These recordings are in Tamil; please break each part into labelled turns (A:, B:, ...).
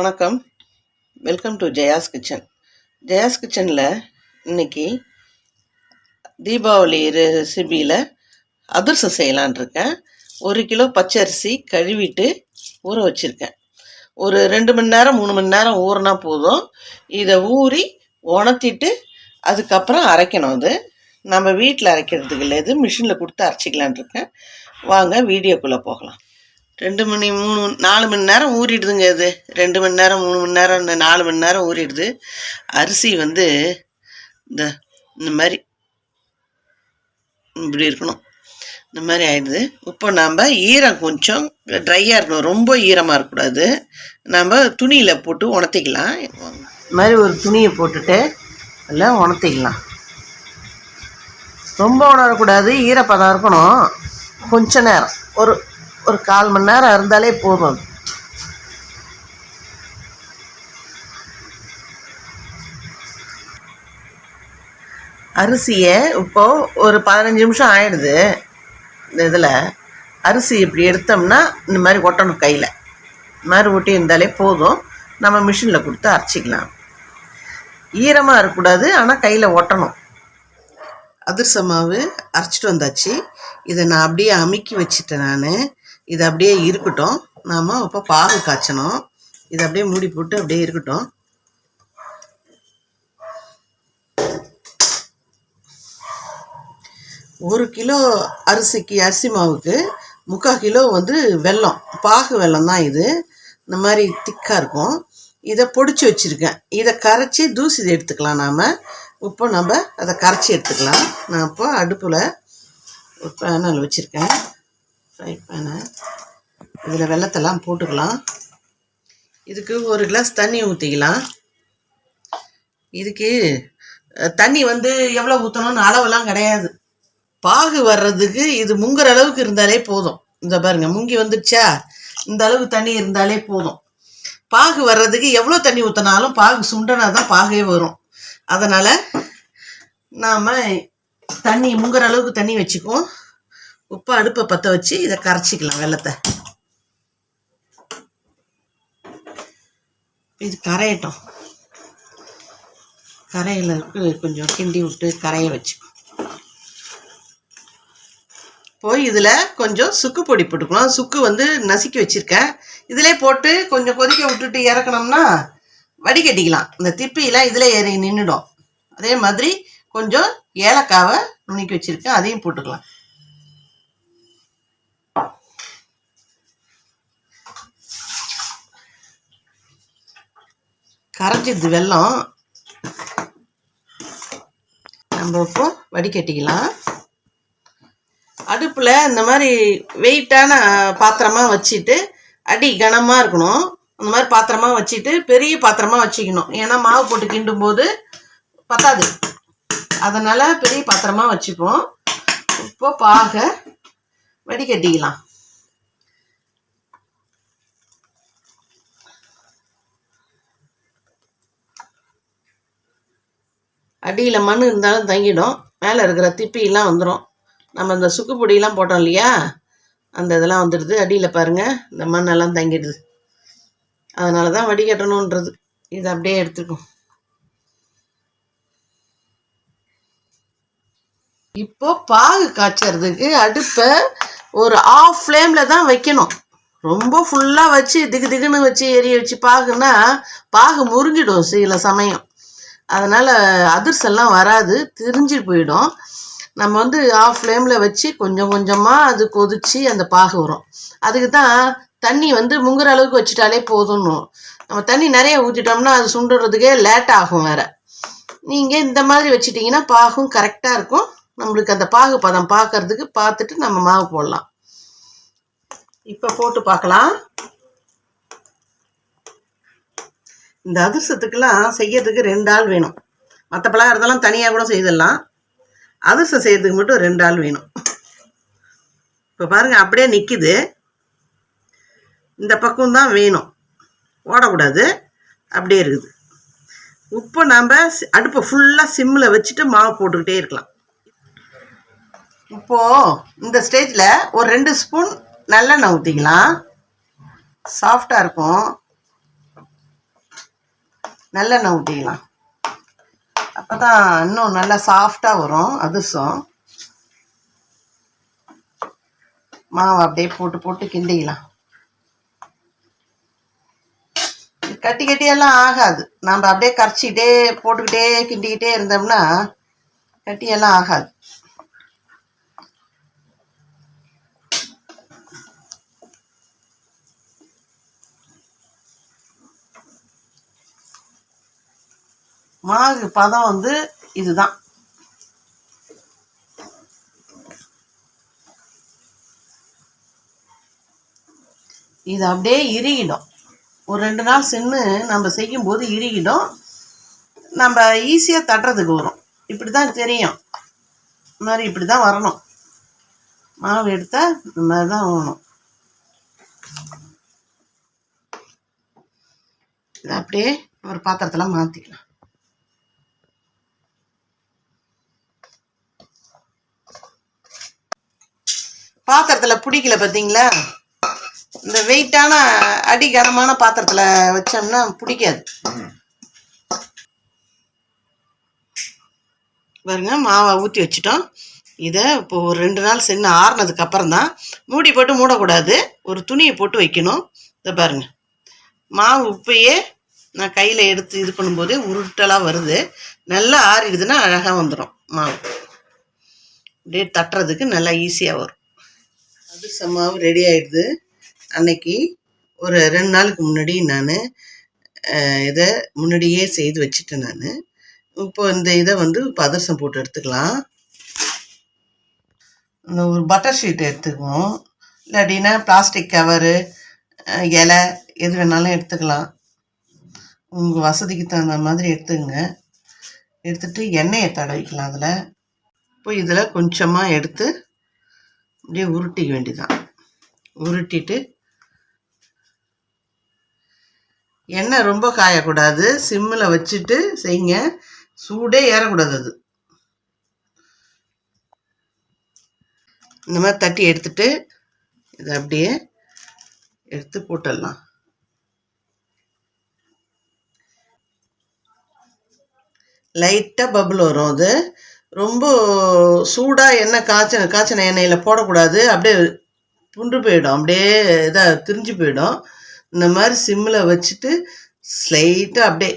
A: வணக்கம். Welcome to Jaya's kitchen. Jaya's கிச்சனில் இன்னைக்கு தீபாவளி ரெசிபியில் அதிரசம் செய்யலான் இருக்கேன். 1 கிலோ பச்சரிசி கழுவிட்டு ஊற வச்சுருக்கேன். ஒரு 2 மணி நேரம் 3 மணி நேரம் ஊறினா போதும். இதை ஊறி உணர்த்திட்டு அதுக்கப்புறம் அரைக்கணும். அது நம்ம வீட்டில் அரைக்கிறதுக்கு இல்லை, இது மிஷினில் கொடுத்து அரைச்சிக்கலான் இருக்கேன். வாங்க வீடியோக்குள்ளே போகலாம். 2 மணி 3 4 மணி நேரம் ஊறிடுதுங்க. இது 2 மணி நேரம் 3 மணி நேரம் 4 மணி நேரம் ஊறிடுது. அரிசி இந்த மாதிரி இப்படி இருக்கணும். இந்த மாதிரி ஆயிடுது. இப்போ நம்ம ஈரம் கொஞ்சம் ட்ரையாக இருக்கணும், ரொம்ப ஈரமாக இருக்கக்கூடாது. நம்ம துணியில் போட்டு உணர்த்திக்கலாம். இந்த மாதிரி ஒரு துணியை போட்டுட்டு அதில் உணர்த்திக்கலாம். ரொம்ப உணரக்கூடாது, ஈரப்பதம் இருக்கணும். கொஞ்ச நேரம் ஒரு 1/4 மணி நேரம் இருந்தாலே போதும். அரிசியை இப்போ ஒரு 15 நிமிஷம் ஆயிடுது. இந்த இதில் அரிசி இப்படி எடுத்தோம்னா இந்த மாதிரி ஒட்டணும், கையில் இந்த மாதிரி ஒட்டி இருந்தாலே போதும். நம்ம மிஷினில் கொடுத்து அரைச்சிக்கலாம். ஈரமாக இருக்கக்கூடாது, ஆனால் கையில் ஒட்டணும். அதிரச மாவு அரைச்சிட்டு வந்தாச்சு. இதை நான் அப்படியே அமுக்கி வச்சுட்டேன். இது அப்படியே இருக்கட்டும். நாம் இப்போ பாகு காய்ச்சணும். இதை அப்படியே மூடி போட்டு அப்படியே இருக்கட்டும். ஒரு கிலோ அரிசி மாவுக்கு 3/4 கிலோ வெல்லம், பாகு வெல்லம் தான் இது. இந்த மாதிரி திக்காக இருக்கும். இதை பொடிச்சு வச்சுருக்கேன். இதை கரைச்சி தூசி எடுத்துக்கலாம். நாம் இப்போ நம்ம அதை கரைச்சி எடுத்துக்கலாம். நான் இப்போ அடுப்பில் ஒரு பேனல் வச்சுருக்கேன், ஃப்ரை பேனை. இதில் வெல்லத்தெல்லாம் போட்டுக்கலாம். இதுக்கு 1 கிளாஸ் தண்ணி ஊற்றிக்கலாம். இதுக்கு தண்ணி எவ்வளோ ஊற்றணும்னு அளவெல்லாம் கிடையாது. பாகு வர்றதுக்கு இது முங்குற அளவுக்கு இருந்தாலே போதும். இந்த பாருங்க, முங்கி வந்துடுச்சா, இந்த அளவுக்கு தண்ணி இருந்தாலே போதும். பாகு வர்றதுக்கு எவ்வளோ தண்ணி ஊற்றினாலும் பாகு சுண்டனா தான் பாகே வரும். அதனால் நாம் தண்ணி முங்குற அளவுக்கு தண்ணி வச்சுக்குவோம். உப்பு அடுப்பை பற்ற வச்சு இதை கரைச்சிக்கலாம். வெல்லத்தை இது கரையட்டும். கரையில் கொஞ்சம் கிண்டி விட்டு கரைய வச்சுக்கோ. போய் இதில் கொஞ்சம் சுக்கு பொடி போட்டுக்கலாம். சுக்கு நசுக்கி வச்சுருக்கேன். இதிலே போட்டு கொஞ்சம் கொதிக்க விட்டுட்டு இறக்கணும்னா வடிகட்டிக்கலாம். இந்த திப்பிலாம் இதில் ஏறி நின்றுடும். அதே மாதிரி கொஞ்சம் ஏலக்காவை நுணுக்கி வச்சுருக்கேன், அதையும் போட்டுக்கலாம். கரைஞ்சிது வெல்லம். நம்ம இப்போ வடிகட்டிக்கலாம். அடுப்பில் இந்த மாதிரி வெயிட்டான பாத்திரமாக வச்சுட்டு, அடி கனமாக இருக்கணும். அந்த மாதிரி பாத்திரமாக வச்சுட்டு பெரிய பாத்திரமாக வச்சுக்கணும். ஏன்னா மாவு போட்டு கிண்டும் போது பத்தாது. அதனால் பெரிய பாத்திரமாக வச்சுப்போம். இப்போ பாகை வடிகட்டிக்கலாம். அடியில் மண் இருந்தாலும் தங்கிடும், மேலே இருக்கிற திப்பிலாம் வந்துடும். நம்ம இந்த சுக்கு பொடியெலாம் போட்டோம் இல்லையா, அந்த இதெல்லாம் வந்துடுது. அடியில் பாருங்கள், இந்த மண்ணெல்லாம் தங்கிடுது. அதனால தான் வடிகட்டணுன்றது. இதை அப்படியே எடுத்துக்கும். இப்போ பாகு காய்ச்சறதுக்கு அடுப்பை ஒரு ஆஃப் ஃப்ளேமில் தான் வைக்கணும். ரொம்ப ஃபுல்லாக வச்சு திகுன்னு வச்சு எரிய வச்சு பாகுன்னா பாகு முறிஞ்சிடும் சில சமயம். அதனால் அதிரசம்லாம் வராது, திரிஞ்சு போயிடும். நம்ம ஆஃப் ஃப்ளேமில் வச்சு கொஞ்சம் கொஞ்சமாக அது கொதித்து அந்த பாகு வரும். அதுக்கு தான் தண்ணி முங்குற அளவுக்கு வச்சுட்டாலே போதும்னு. நம்ம தண்ணி நிறைய ஊற்றிட்டோம்னா அது சுண்டுறதுக்கே லேட் ஆகும் வேறு. நீங்கள் இந்த மாதிரி வச்சிட்டிங்கன்னா பாகும் கரெக்டாக இருக்கும். நம்மளுக்கு அந்த பாகு பதம் பார்க்கறதுக்கு பார்த்துட்டு நம்ம மாவு போடலாம். இப்போ போட்டு பார்க்கலாம். இந்த அதிரசத்துக்கெல்லாம் செய்யறதுக்கு 2 ஆள் வேணும். மற்ற பலகாரத்தெல்லாம் தனியாக கூட செய்திடலாம். அதிரசம் செய்யறதுக்கு மட்டும் 2 ஆள் வேணும். இப்போ பாருங்கள், அப்படியே நிற்கிது. இந்த பக்கம் தான் வேணும், ஓடக்கூடாது, அப்படியே இருக்குது. இப்போ நம்ம அடுப்பை ஃபுல்லாக சிம்மில் வச்சுட்டு மாவு போட்டுக்கிட்டே இருக்கலாம். இப்போது இந்த ஸ்டேஜில் ஒரு 2 ஸ்பூன் நல்லெண்ணெய் ஊற்றிக்கலாம். சாஃப்டாக இருக்கும். நல்லெண்ணெய் ஊற்றிக்கலாம். அப்போ தான் இன்னும் நல்லா சாஃப்டாக வரும் அதிரசம். மாவை அப்படியே போட்டு போட்டு கிண்டிக்கலாம். கட்டி கட்டியெல்லாம் ஆகாது. நம்ம அப்படியே கரைச்சிக்கிட்டே போட்டுக்கிட்டே கிண்டிக்கிட்டே இருந்தோம்னா கட்டியெல்லாம் ஆகாது. மாவு பதம் வந்து இதுதான். இது அப்படியே இறுகிடும். ஒரு 2 நாள் சென்று நம்ம செய்யும்போது இறுகிடும். நம்ம ஈஸியாக தட்டுறதுக்கு வரும். இப்படி தான் தெரியும். இந்த மாதிரி இப்படி தான் வரணும். மாவு எடுத்தால் இந்த மாதிரி தான் வரணும். இதை அப்படியே ஒரு பாத்திரத்தில் மாற்றிக்கலாம். பாத்திரத்தில் பிடிக்கல பார்த்தீங்களா? இந்த வெயிட்டான அடிகனமான பாத்திரத்தில் வச்சோம்னா பிடிக்காது. பாருங்க, மாவை ஊற்றி வச்சுட்டோம். இதை இப்போ ஒரு 2 நாள் சென்று ஆறுனதுக்கு அப்புறம் தான் மூடி போட்டு மூடக்கூடாது. ஒரு துணியை போட்டு வைக்கணும். இதை பாருங்க, மாவு உப்பையே நான் கையில் எடுத்து இது பண்ணும்போது உருட்டலாக வருது. நல்லா ஆறிடுதுன்னா அழகாக வந்துடும். மாவு அப்படியே தட்டுறதுக்கு நல்லா ஈஸியாக வரும். அதிரசம் மாவு ரெடி ஆகிடுது. அன்னைக்கு ஒரு 2 நாளுக்கு முன்னாடி நான் இதை முன்னாடியே செய்து வச்சுட்டேன். நான் இப்போ இந்த இதை வந்து இப்போ அதிரசம் போட்டு எடுத்துக்கலாம். இந்த ஒரு பட்டர் ஷீட் எடுத்துக்குவோம். இல்லாட்டினா பிளாஸ்டிக் கவரு, இலை எது வேணாலும் எடுத்துக்கலாம். உங்கள் வசதிக்கு தகுந்த மாதிரி எடுத்துக்கங்க. எடுத்துகிட்டு எண்ணெயை தடவிக்கலாம். அதில் இப்போ இதில் கொஞ்சமாக எடுத்து அப்படியே உருட்டிக்க வேண்டியதான். உருட்டிட்டு எண்ணெய் ரொம்ப காயக்கூடாது. சிம்மில் வச்சுட்டு செய்யுங்க. சூடே ஏறக்கூடாது. அது இந்த மாதிரி தட்டி எடுத்துட்டு இதை அப்படியே எடுத்து போட்டுடலாம். லைட்டாக பபுள் வரும். அது ரொம்ப சூடாக எண்ணெய் காய்ச்சின எண்ணெயில் போடக்கூடாது. அப்படியே புண்டு போயிடும். அப்படியே இதாக திரிஞ்சு போயிடும். இந்த மாதிரி சிம்மில் வச்சுட்டு ஸ்லைட்டாக அப்படியே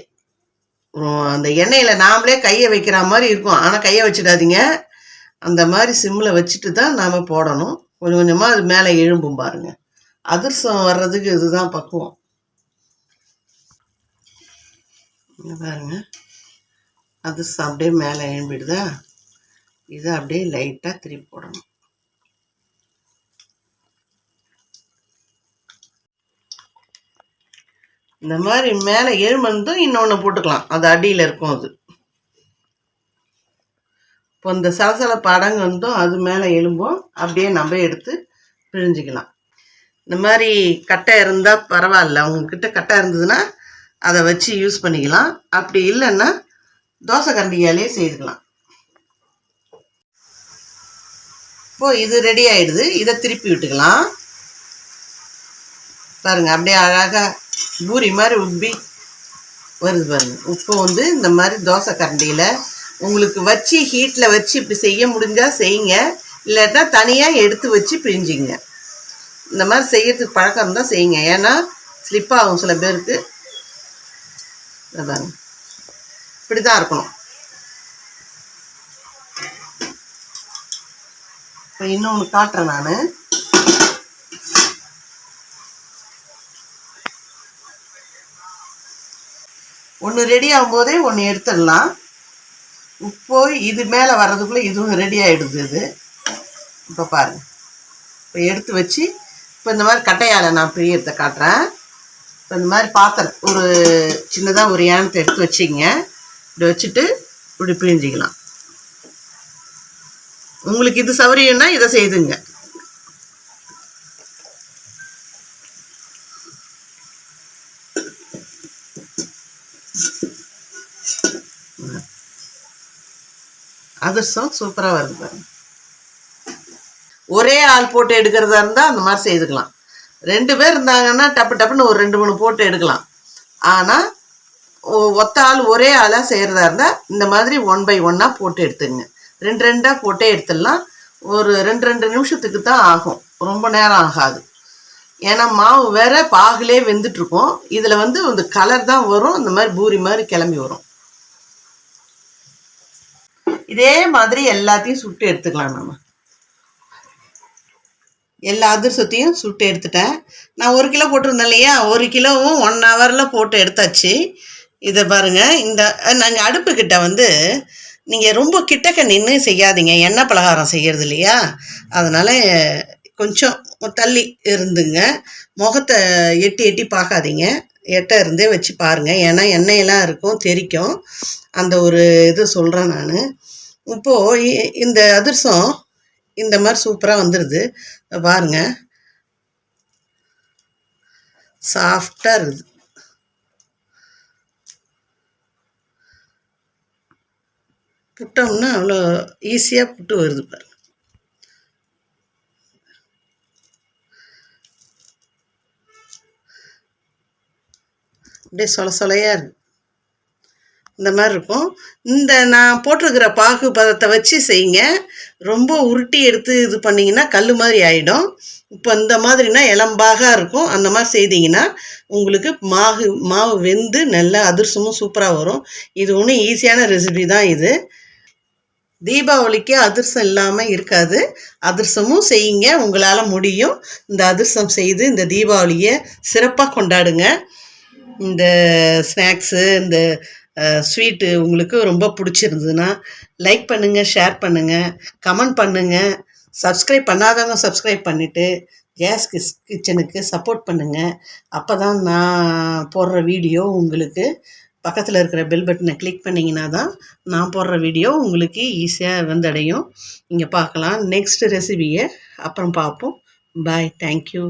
A: அந்த எண்ணெயில் நாமளே கையை வைக்கிற மாதிரி இருக்கும். ஆனால் கையை வச்சிடாதீங்க. அந்த மாதிரி சிம்மில் வச்சுட்டு தான் நாம் போடணும். கொஞ்சம் கொஞ்சமாக அது மேலே எழும்பும் பாருங்க. அதிரசம் வர்றதுக்கு இதுதான் பக்குவம். பாருங்க, அதிரசம் அப்படியே மேலே எழும்பிடுதா? இதை அப்படியே லைட்டாக திருப்பி போடணும். இந்த மாதிரி மேலே எழும்பும் இன்னொன்று போட்டுக்கலாம். அது அடியில் இருக்கும். அது இப்போ இந்த சலசலப்பு அடங்கு வந்தும் அது மேலே எழும்பும். அப்படியே நம்ம எடுத்து பிழிஞ்சிக்கலாம். இந்த மாதிரி கட்டை இருந்தால் பரவாயில்ல. உங்ககிட்ட கட்டை இருந்ததுன்னா அதை வச்சு யூஸ் பண்ணிக்கலாம். அப்படி இல்லைன்னா தோசை கரண்டியாலே செய்துக்கலாம். இப்போது இது ரெடி ஆகிடுது. இதை திருப்பி விட்டுக்கலாம். பாருங்கள், அப்படியே அழகாக பூரி மாதிரி உப்பி வருது பாருங்கள். இப்போ வந்து இந்த மாதிரி தோசை கரண்டியில் உங்களுக்கு வச்சு ஹீட்டில் வச்சு இப்படி செய்ய முடிஞ்சால் செய்யுங்க. இல்லாட்டா தனியாக எடுத்து வச்சு பிழிஞ்சிங்க. இந்த மாதிரி செய்யறதுக்கு பழக்கம் இருந்தால் செய்யுங்க. ஏன்னா ஸ்லிப் ஆகும் சில பேருக்கு. அதாங்க, இப்படி தான் இருக்கணும். இப்போ இன்னொன்று காட்டுறேன் நான். ஒன்று ரெடி ஆகும்போதே ஒன்று எடுத்துடலாம். இப்போ இது மேலே வர்றதுக்குள்ளே இதுவும் ரெடி ஆகிடுது. இது இப்போ பாருங்கள். இப்போ எடுத்து வச்சு இப்போ இந்த மாதிரி கட்டையால் நான் பிரியறதை காட்டுறேன். இப்போ இந்த மாதிரி பாத்திரம் ஒரு சின்னதாக ஒரு ஏனத்தை எடுத்து வச்சிங்க. இப்படி வச்சுட்டு இப்படி பிழிஞ்சிக்கலாம். உங்களுக்கு இது சௌகரியம்னா இதை செய்துங்க. அதிரசம் சூப்பராக வருது பாருங்க. ஒரே ஆள் போட்டு எடுக்கிறதா இருந்தால் அந்த மாதிரி செய்துக்கலாம். 2 பேர் இருந்தாங்கன்னா டப்பு டப்புன்னு ஒரு 2 3 போட்டு எடுக்கலாம். ஆனால் ஒத்த ஆள் ஒரே ஆளாக செய்கிறதா இருந்தால் இந்த மாதிரி 1 by 1 போட்டு எடுத்துங்க. 2 போட்டே எடுத்துடலாம். ஒரு 2 நிமிஷத்துக்கு தான் ஆகும், ரொம்ப நேரம் ஆகாது. ஏன்னா மாவு வேற பாகுலே வெந்துட்டுருக்கும். இதில் இந்த கலர் தான் வரும், இந்த மாதிரி பூரி மாதிரி கிளம்பி வரும். இதே மாதிரி எல்லாத்தையும் சுட்டு எடுத்துக்கலாம். நம்ம எல்லா அதிரசத்தையும் சுட்டு எடுத்துட்டேன். நான் 1 கிலோ போட்டிருந்தேன் இல்லையா, 1 கிலோவும் 1 ஹவரில் போட்டு எடுத்தாச்சு. இதை பாருங்கள். நாங்கள் அடுப்புக்கிட்ட நீங்கள் ரொம்ப கிட்டக்க நின்று செய்யாதீங்க, எண்ணெய் பலகாரம் செய்கிறது இல்லையா, அதனால் கொஞ்சம் தள்ளி இருந்துங்க. முகத்தை எட்டி எட்டி பார்க்காதீங்க, எட்ட இருந்தே வச்சு பாருங்கள். ஏன்னா எண்ணெயெல்லாம் இருக்கும், தெரிக்கும். அந்த ஒரு இது சொல்கிறேன் நான். இப்போது இந்த அதிரசம் இந்த மாதிரி சூப்பராக வந்துடுது பாருங்க, சாஃப்டாக இருக்குது. புட்டோம்னா அவ்வளோ ஈஸியாக புட்டு வருது பாருங்க. அப்படியே சொலையாக இருக்கு, இந்த மாதிரி இருக்கும். நான் போட்டிருக்கிற பாகு பதத்தை வச்சு செய்யுங்க. ரொம்ப உருட்டி எடுத்து இது பண்ணிங்கன்னா கல் மாதிரி ஆகிடும். இப்போ இந்த மாதிரினா இளம்பாக இருக்கும். அந்த மாதிரி செய்தீங்கன்னா உங்களுக்கு மாவு வெந்து நல்லா அதிரசமும் சூப்பராக வரும். இது ஒன்றும் ஈஸியான ரெசிபி தான் இது. தீபாவளிக்கு அதிரசம் இல்லாமல் இருக்காது. அதிரசமும் செய்யுங்க, உங்களால் முடியும். இந்த அதிரசம் செய்து இந்த தீபாவளியை சிறப்பாக கொண்டாடுங்க. இந்த ஸ்நாக்ஸு, இந்த ஸ்வீட்டு உங்களுக்கு ரொம்ப பிடிச்சிருந்ததுன்னா லைக் பண்ணுங்கள், ஷேர் பண்ணுங்கள், கமெண்ட் பண்ணுங்கள். சப்ஸ்கிரைப் பண்ணாதவங்க சப்ஸ்கிரைப் பண்ணிவிட்டு கேஸ் கிச்சனுக்கு சப்போர்ட் பண்ணுங்கள். அப்போ தான் நான் போடுற வீடியோ உங்களுக்கு பக்கத்தில் இருக்கிற பெல் பட்டனை கிளிக் பண்ணிங்கன்னா தான் நான் போடுற வீடியோ உங்களுக்கு ஈஸியாக வந்தடையும். நீங்கள் பார்க்கலாம். நெக்ஸ்ட் ரெசிபியை அப்புறம் பார்ப்போம். பாய், தேங்க்யூ.